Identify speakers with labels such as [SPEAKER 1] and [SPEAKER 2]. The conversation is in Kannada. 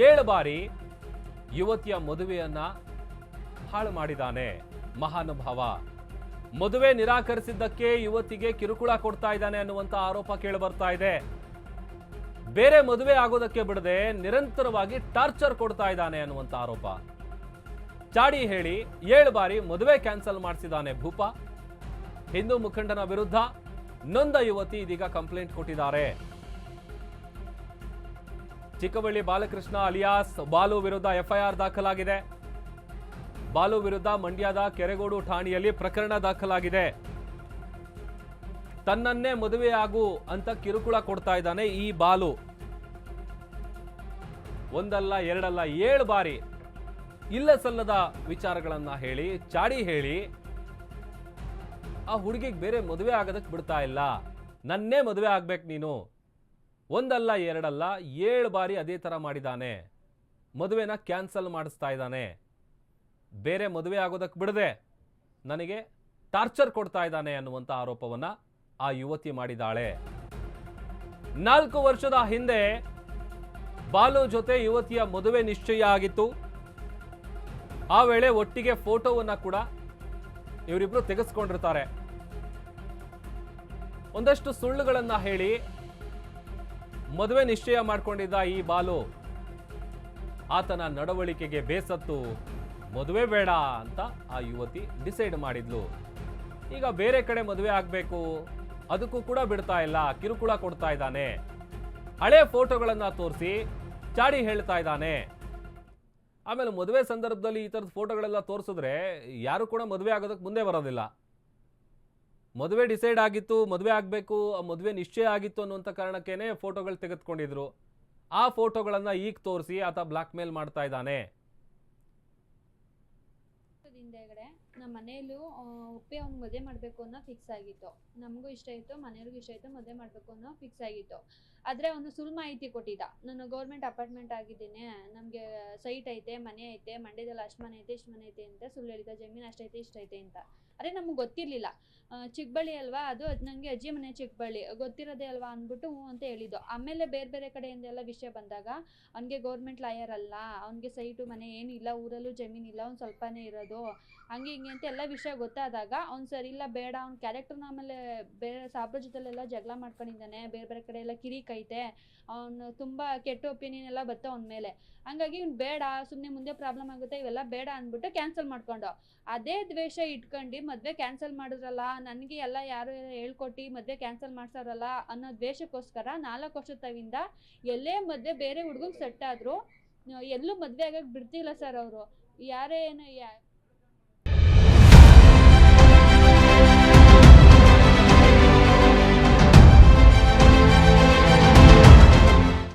[SPEAKER 1] 7 ಬಾರಿ ಯುವತಿಯ ಮದುವೆಯನ್ನ ಹಾಳು ಮಾಡಿದ್ದಾನೆ ಮಹಾನುಭಾವ. ಮದುವೆ ನಿರಾಕರಿಸಿದ್ದಕ್ಕೆ ಯುವತಿಗೆ ಕಿರುಕುಳ ಕೊಡ್ತಾ ಇದ್ದಾನೆ ಅನ್ನುವಂತ ಆರೋಪ ಕೇಳಿ ಬರ್ತಾ ಇದೆ. ಬೇರೆ ಮದುವೆ ಆಗೋದಕ್ಕೆ ಬಿಡದೆ ನಿರಂತರವಾಗಿ ಟಾರ್ಚರ್ ಕೊಡ್ತಾ ಇದ್ದಾನೆ ಅನ್ನುವಂತ ಆರೋಪ. ಚಾಡಿ ಹೇಳಿ 7 ಬಾರಿ ಮದುವೆ ಕ್ಯಾನ್ಸಲ್ ಮಾಡಿಸಿದ್ದಾನೆ ಭೂಪ. ಹಿಂದೂ ಮುಖಂಡನ ವಿರುದ್ಧ ನೊಂದ ಯುವತಿ ಇದೀಗ ಕಂಪ್ಲೇಂಟ್ ಕೊಟ್ಟಿದ್ದಾರೆ. ಚಿಕ್ಕಬಳ್ಳಿ ಬಾಲಕೃಷ್ಣ ಅಲಿಯಾಸ್ ಬಾಲು ವಿರುದ್ಧ ಎಫ್ಐಆರ್ ದಾಖಲಾಗಿದೆ. ಬಾಲು ವಿರುದ್ಧ ಮಂಡ್ಯದ ಕೆರೆಗೋಡು ಠಾಣೆಯಲ್ಲಿ ಪ್ರಕರಣ ದಾಖಲಾಗಿದೆ. ತನ್ನನ್ನೇ ಮದುವೆಯಾಗು ಅಂತ ಕಿರುಕುಳ ಕೊಡ್ತಾ ಇದ್ದಾನೆ ಈ ಬಾಲು. ಒಂದಲ್ಲ ಎರಡಲ್ಲ 7 ಬಾರಿ ಇಲ್ಲ ಸಲ್ಲದ ವಿಚಾರಗಳನ್ನ ಹೇಳಿ ಚಾಡಿ ಹೇಳಿ ಆ ಹುಡುಗಿಗೆ ಬೇರೆ ಮದುವೆ ಆಗೋದಕ್ಕೆ ಬಿಡ್ತಾ ಇಲ್ಲ. ನನ್ನೇ ಮದುವೆ ಆಗ್ಬೇಕು ನೀನು. ಒಂದಲ್ಲ ಎರಡಲ್ಲ 7 ಬಾರಿ ಅದೇ ತರ ಮಾಡಿದಾನೆ. ಮದುವೆನ ಕ್ಯಾನ್ಸಲ್ ಮಾಡಿಸ್ತಾ ಇದ್ದಾನೆ. ಬೇರೆ ಮದುವೆ ಆಗೋದಕ್ಕೆ ಬಿಡದೆ ನನಗೆ ಟಾರ್ಚರ್ ಕೊಡ್ತಾ ಇದ್ದಾನೆ ಅನ್ನುವಂಥ ಆರೋಪವನ್ನ ಆ ಯುವತಿ ಮಾಡಿದ್ದಾಳೆ. 4 ವರ್ಷದ ಹಿಂದೆ ಬಾಲು ಜೊತೆ ಯುವತಿಯ ಮದುವೆ ನಿಶ್ಚಯ ಆಗಿತ್ತು. ಆ ವೇಳೆ ಒಟ್ಟಿಗೆ ಫೋಟೋವನ್ನ ಕೂಡ ಇವರಿಬ್ರು ತೆಗೆಸ್ಕೊಂಡಿರ್ತಾರೆ. ಒಂದಷ್ಟು ಸುಳ್ಳುಗಳನ್ನ ಹೇಳಿ ಮದುವೆ ನಿಶ್ಚಯ ಮಾಡ್ಕೊಂಡಿದ್ದ ಈ ಬಾಲು ಆತನ ನಡವಳಿಕೆಗೆ ಬೇಸತ್ತು ಮದುವೆ ಬೇಡ ಅಂತ ಆ ಯುವತಿ ಡಿಸೈಡ್ ಮಾಡಿದ್ಲು. ಈಗ ಬೇರೆ ಕಡೆ ಮದುವೆ ಆಗ್ಬೇಕು, ಅದಕ್ಕೂ ಕೂಡ ಬಿಡ್ತಾ ಇಲ್ಲ, ಕಿರುಕುಳ ಕೊಡ್ತಾ ಇದ್ದಾನೆ. ಹಳೆ ಫೋಟೋಗಳನ್ನ ತೋರಿಸಿ ಚಾಡಿ ಹೇಳ್ತಾ ಇದ್ದಾನೆ. ಆಮೇಲೆ ಮದುವೆ ಸಂದರ್ಭದಲ್ಲಿ ಈ ಥರದ ಫೋಟೋಗಳೆಲ್ಲ ತೋರಿಸಿದ್ರೆ ಯಾರು ಕೂಡ ಮದುವೆ ಆಗೋದಕ್ಕೆ ಮುಂದೆ ಬರೋದಿಲ್ಲ. ಮದುವೆ ಡಿಸೈಡ್ ಆಗಿತ್ತು, ಮದುವೆ ಆಗಬೇಕು, ಮದುವೆ ನಿಶ್ಚಯ ಆಗಿತ್ತು ಅನ್ನುವಂಥ ಕಾರಣಕ್ಕೇನೆ ಫೋಟೋಗಳು ತೆಗೆದುಕೊಂಡಿದ್ರು. ಆ ಫೋಟೋಗಳನ್ನ ಈಗ ತೋರಿಸಿ ಆತ ಬ್ಲಾಕ್ ಮೇಲ್ ಮಾಡ್ತಾ ಇದ್ದಾನೆ.
[SPEAKER 2] ನಮ್ಮ ಮನೆಯಲ್ಲೂ ಒಪ್ಪೆ ಅವ್ನು ಮದುವೆ ಮಾಡಬೇಕು ಅನ್ನೋ ಫಿಕ್ಸ್ ಆಗಿತ್ತು. ನಮಗೂ ಇಷ್ಟ ಇತ್ತು, ಮನೆಯವ್ರಿಗೂ ಇಷ್ಟ ಇತ್ತು, ಮದುವೆ ಮಾಡಬೇಕು ಅನ್ನೋ ಫಿಕ್ಸ್ ಆಗಿತ್ತು. ಆದರೆ ಅವನು ಸುಳ್ಳು ಮಾಹಿತಿ ಕೊಟ್ಟಿದ್ದ. ನಾನು ಗೌರ್ಮೆಂಟ್ ಅಪಾರ್ಟ್ಮೆಂಟ್ ಆಗಿದ್ದೀನಿ, ನಮಗೆ ಸೈಟ್ ಐತೆ, ಮನೆ ಐತೆ, ಮಂಡ್ಯದಲ್ಲಿ ಅಷ್ಟು ಮನೆ ಐತೆ, ಇಷ್ಟು ಮನೆ ಐತೆ ಅಂತ ಸುಳ್ಳು ಹೇಳಿದ. ಜಮೀನು ಅಷ್ಟೈತೆ, ಇಷ್ಟ ಐತೆ ಅಂತ. ಅದೇ ನಮ್ಗೆ ಗೊತ್ತಿರಲಿಲ್ಲ. ಚಿಕ್ಕಬಳ್ಳಿ ಅಲ್ವಾ, ಅದು ನನಗೆ ಅಜ್ಜಿ ಮನೆ ಚಿಕ್ಕಬಳ್ಳಿ, ಗೊತ್ತಿರೋದೇ ಅಲ್ವಾ ಅಂದ್ಬಿಟ್ಟು ಹ್ಞೂ ಅಂತ ಹೇಳಿದ್ದು. ಆಮೇಲೆ ಬೇರೆ ಬೇರೆ ಕಡೆಯಿಂದ ಎಲ್ಲ ವಿಷಯ ಬಂದಾಗ ಅವ್ನಿಗೆ ಗೌರ್ಮೆಂಟ್ ಲಾಯರ್ ಅಲ್ಲ, ಅವ್ನಿಗೆ ಸೈಟು ಮನೆ ಏನಿಲ್ಲ, ಊರಲ್ಲೂ ಜಮೀನಿಲ್ಲ, ಅವ್ನು ಸ್ವಲ್ಪನೇ ಇರೋದು, ಹಂಗೆ ಹಿಂಗೆ ಅಂತ ಎಲ್ಲ ವಿಷಯ ಗೊತ್ತಾದಾಗ ಅವ್ನು ಸರಿ ಇಲ್ಲ ಬೇಡ, ಅವ್ನ ಕ್ಯಾರೆಕ್ಟರ್ನ ಆಮೇಲೆ ಬೇರೆ ಸಾಬ್ರ ಜೊತೆಲೆಲ್ಲ ಜಗಳ ಮಾಡ್ಕೊಂಡಿದ್ದಾನೆ, ಬೇರೆ ಬೇರೆ ಕಡೆ ಎಲ್ಲ ಕಿರಿಕೈತೆ, ಅವನು ತುಂಬ ಕೆಟ್ಟ ಒಪಿನಿಯನ್ ಎಲ್ಲ ಬತ್ತ ಅವನ ಮೇಲೆ. ಹಂಗಾಗಿ ಇವ್ನು ಬೇಡ, ಸುಮ್ಮನೆ ಮುಂದೆ ಪ್ರಾಬ್ಲಮ್ ಆಗುತ್ತೆ, ಇವೆಲ್ಲ ಬೇಡ ಅಂದ್ಬಿಟ್ಟು ಕ್ಯಾನ್ಸಲ್ ಮಾಡ್ಕೊಂಡು ಅದೇ ದ್ವೇಷ ಇಟ್ಕೊಂಡು ಮದುವೆ ಕ್ಯಾನ್ಸಲ್ ಮಾಡಿದ್ರಲ್ಲ, ನನಗೆ ಎಲ್ಲ ಯಾರು ಹೇಳ್ಕೊಟ್ಟು ಮದುವೆ ಕ್ಯಾನ್ಸಲ್ ಮಾಡ್ಸಾರಲ್ಲ ಅನ್ನೋ ದ್ವೇಷಕ್ಕೋಸ್ಕರ 4 ವರ್ಷದ ತವಿಂದ ಎಲ್ಲೇ ಮದುವೆ ಬೇರೆ ಹುಡುಗಂಗೆ ಸೆಟ್ ಆದರೂ ಎಲ್ಲೂ ಮದುವೆ ಆಗಕ್ಕೆ ಬಿಡ್ತಿಲ್ಲ ಸರ್ ಅವರು. ಯಾರೇ ಏನು